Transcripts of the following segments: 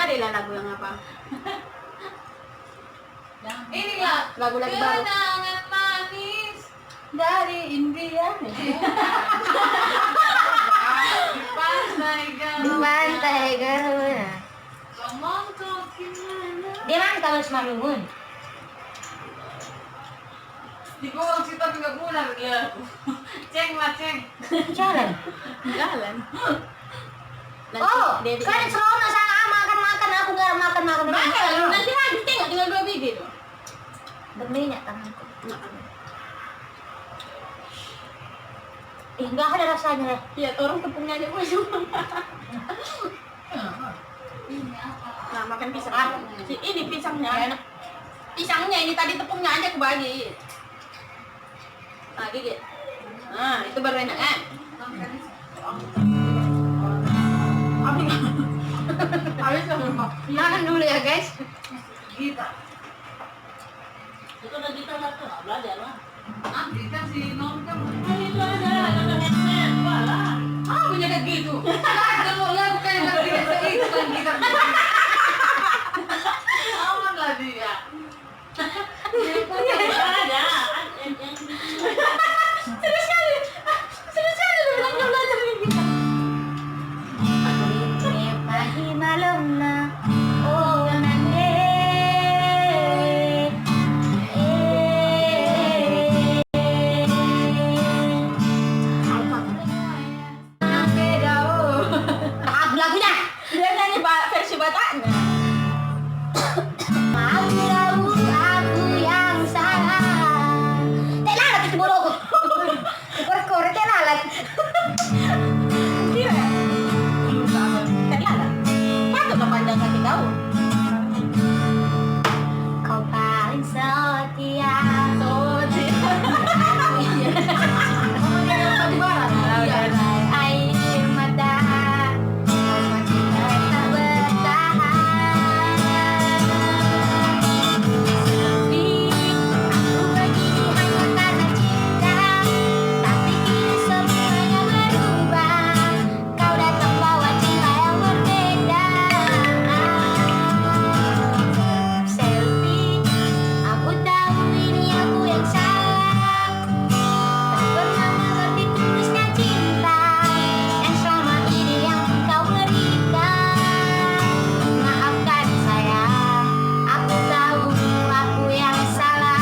Carilah lagu yang apa? Inilah Lagu-lagu baru kenangan manis. dari India. Di pantai Garuda. Ngomong tuh gimana? Di mana kalau semalungun? Di gua kita nggak pulang ya. Ceng lah ceng. Jalan. Jalan. Oh, kan Serona sana makan aku nggak makan. Nanti habis tengok tinggal 2 biji tuh. Berminyak tanganku. Nggak ada rasanya. Ya, orang tepungnya aja gue cuma. Nah, makan pisang. Ini pisangnya. Enak. Pisangnya ini tadi tepungnya aja aku bagi. Nah, gigit. Nah, itu baru enak kan? Habis lah. Makan dulu ya guys. Kita. Itu udah kita nggak belajar lah. Kita si non kan. Itu ada headset, walah. Ah, punya kayak gitu. Kalau lagu kayak biasa itu kan kita. Aman lah dia. Ada. Serius sekali lu bilang nggak belajar gitu. Pagi malam na, oh nande. Lagunya Dia nyanyi versi Bataknya. maaf aku yang salah. Telah kita bodoh. Korek telah. Iya. Terlalu. Patut lo panjang kaki kau. Kau paling setia. Air mata kau masih tak bertahan. Sepi aku begini hanya karena cinta, tapi kini semuanya berubah. Kau datang bawa cinta yang berbeda. Selfie, aku tahu ini aku yang salah. Tak pernah mengerti tulisnya cinta yang selama ini yang kau berikan. Maafkan sayang, aku tahu aku yang salah.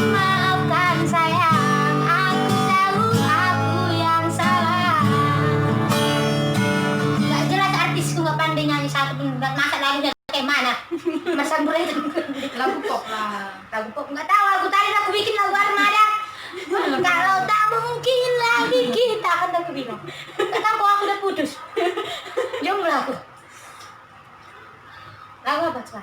Maafkan sayang, aku tahu aku yang salah. Gak jelas artisku gak pandai nyanyi satu pun. Masa lagunya kayak mana? Masa itu Lagu pop lah. lagu pop nggak tahu, aku tadi aku bikin lagu armada. Kalau tak mungkin lagi kita kan aku bingung. Nggak tahu kok aku udah putus. Jomblo aku. Lagu apa coba?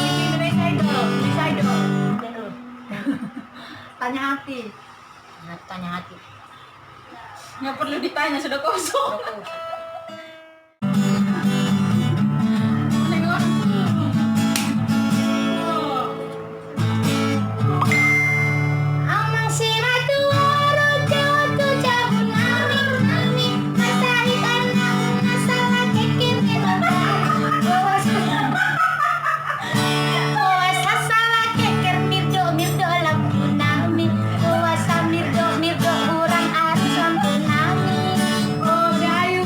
Indonesia Idol. Tanya hati. Tanya hati. Nggak perlu ditanya, sudah kosong. Amang siratu rojo tu cabun nami masai tanah masalah kekir Puasa salah keker mirdo lampu nami. Puasa mirdo kurang arus lampu nami. Oh, Gayu.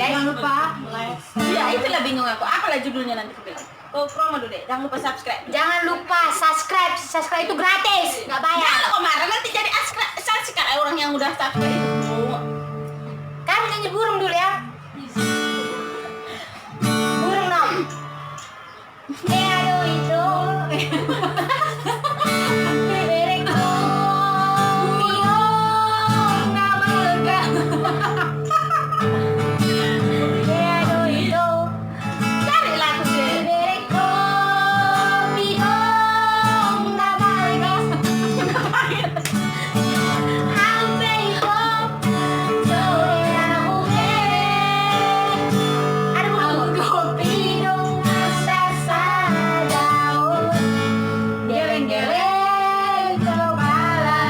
guys. Jangan lupa like. Iya, itulah bingung aku. Apalah judulnya nanti aku bilang. Kau promo dulu deh. Jangan lupa subscribe. Jangan lupa subscribe. Subscribe itu gratis, nggak bayar. Jangan kok marah nanti jadi subscribe orang yang udah subscribe itu. Kami nyanyi burung dulu ya. Burung dong. Aduh itu. Bebereko, biong, nama lega. Aduh itu. Cari lagu deh. Bebereko, biong, nama lega. Hampeko, sore aku aduh bidung sasa daun geleng-geleng kepala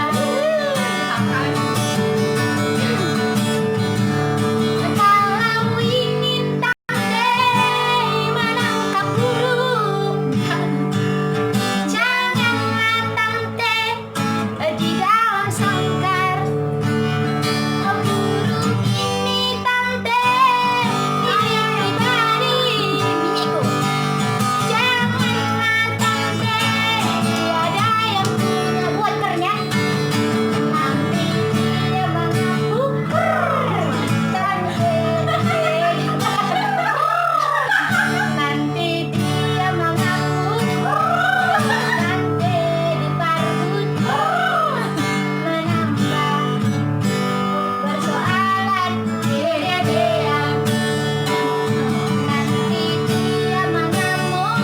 kalau ingin tandai menangkap burung janganlah tante di dalam sangkar burung ini tante milik pribadi milikku janganlah tante ada yang punya buat kerja nanti dia mengaku tante nanti dia mengaku tante diparut menambah persoalan gedean nanti dia mengamuk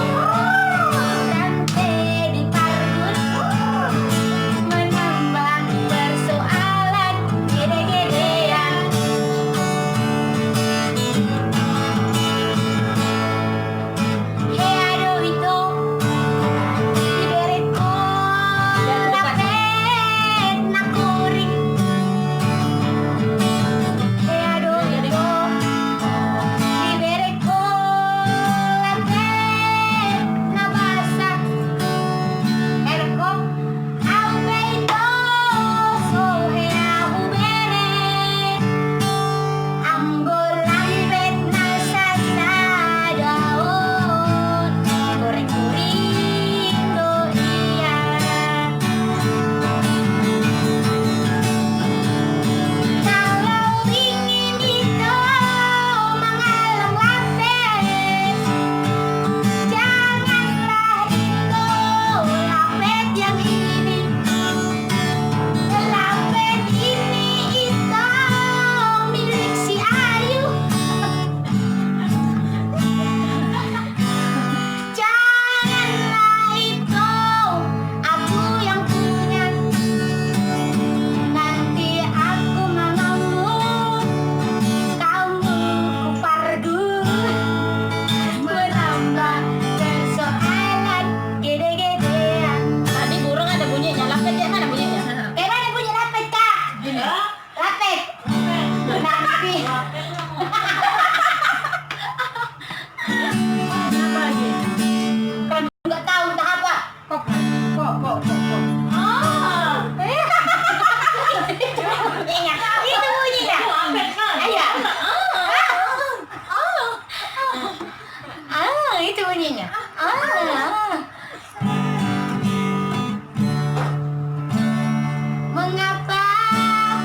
tante diparut menambah persoalan gede-gedean hei aduh itu ibaratku lapet nakuring hei aduh itu ibaratku lapet nabasak erko ampe itu so hei aku beret Ambul lampet nasasa daun goreng-goreng do iya kalau ingin itu mengalam lapet janganlah itu lapet yang ini lapet ini itu milik si Ayu janganlah itu aku yang punya nanti aku mengamuk kamu kupardu menambah persoalan gede-gedean Tadi burung ada bunyinya, lapetnya mana bunyinya? mana punya lapet kak? Lapet nanti Apa lagi? kalau nggak tahu entah apa Kok. ingat itu bunyinya iya itu bunyinya mengapa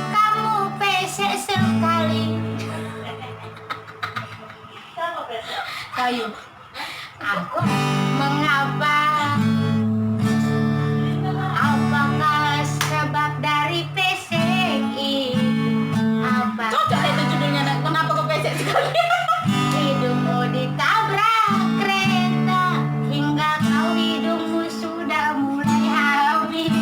kamu pesek sekali Kayu. aku mengapa apakah sebab dari pesek itu apa Cocok deh itu judulnya. Kenapa kok pesek sekali? hidungmu ditabrak kereta hingga kau hidungmu sudah mulai habis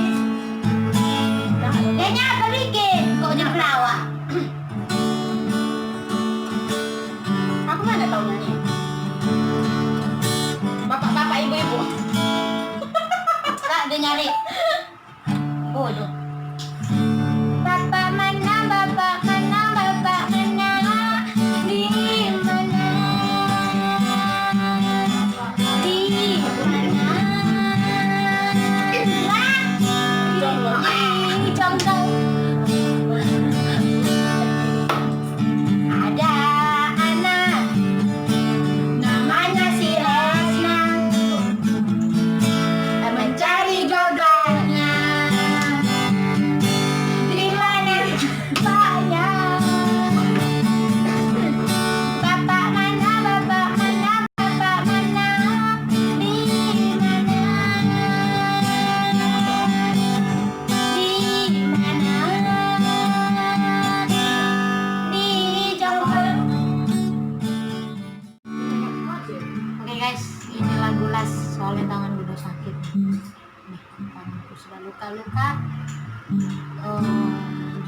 kayaknya apa bikin kok jadi pelawak Aku mana tahu nyanyi.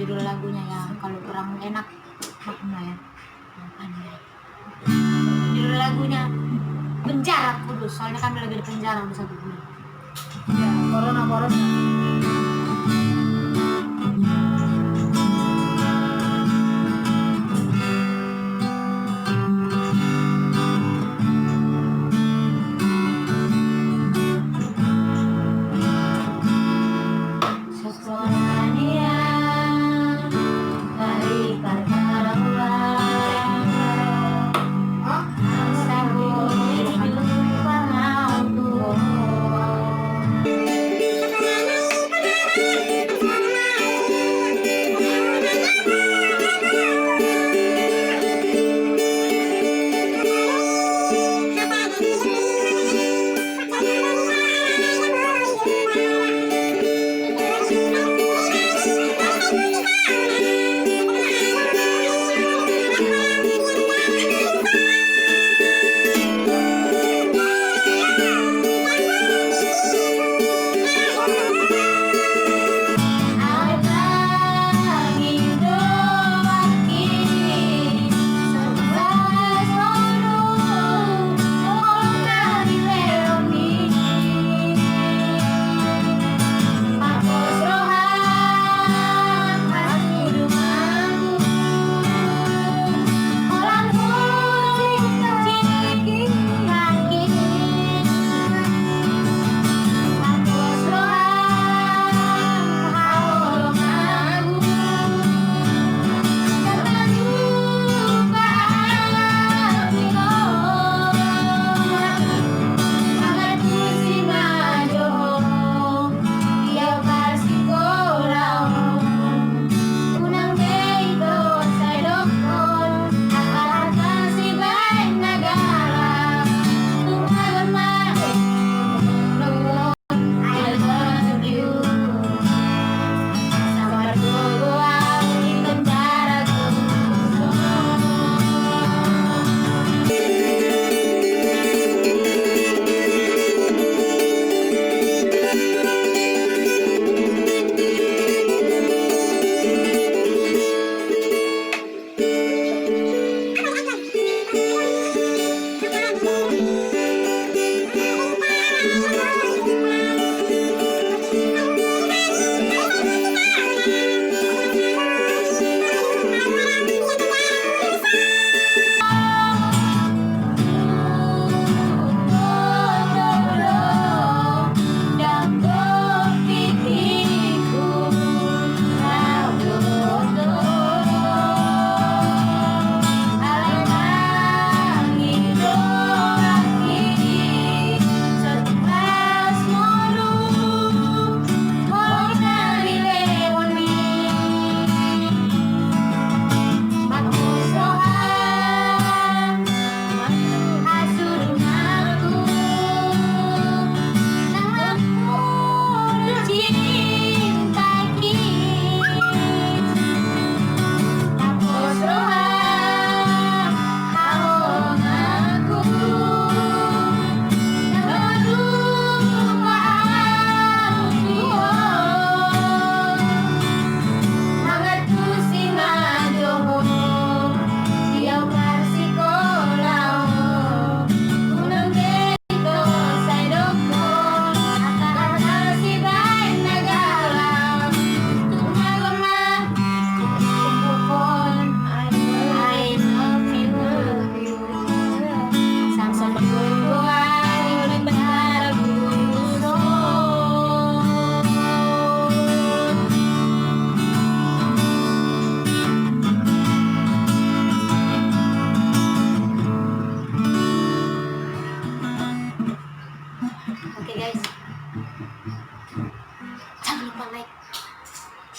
judul lagunya ya, kalau kurang enak maklum lah ya. Judul lagunya Penjara Kudus, soalnya kami lagi di penjara udah 1 bulan. Ya, corona.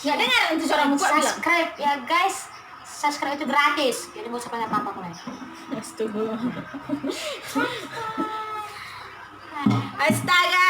Nggak dengar itu suara muka bilang. Subscribe ya guys. Subscribe itu gratis. Jadi nggak usah pakai apa-apa mulai. Astaga.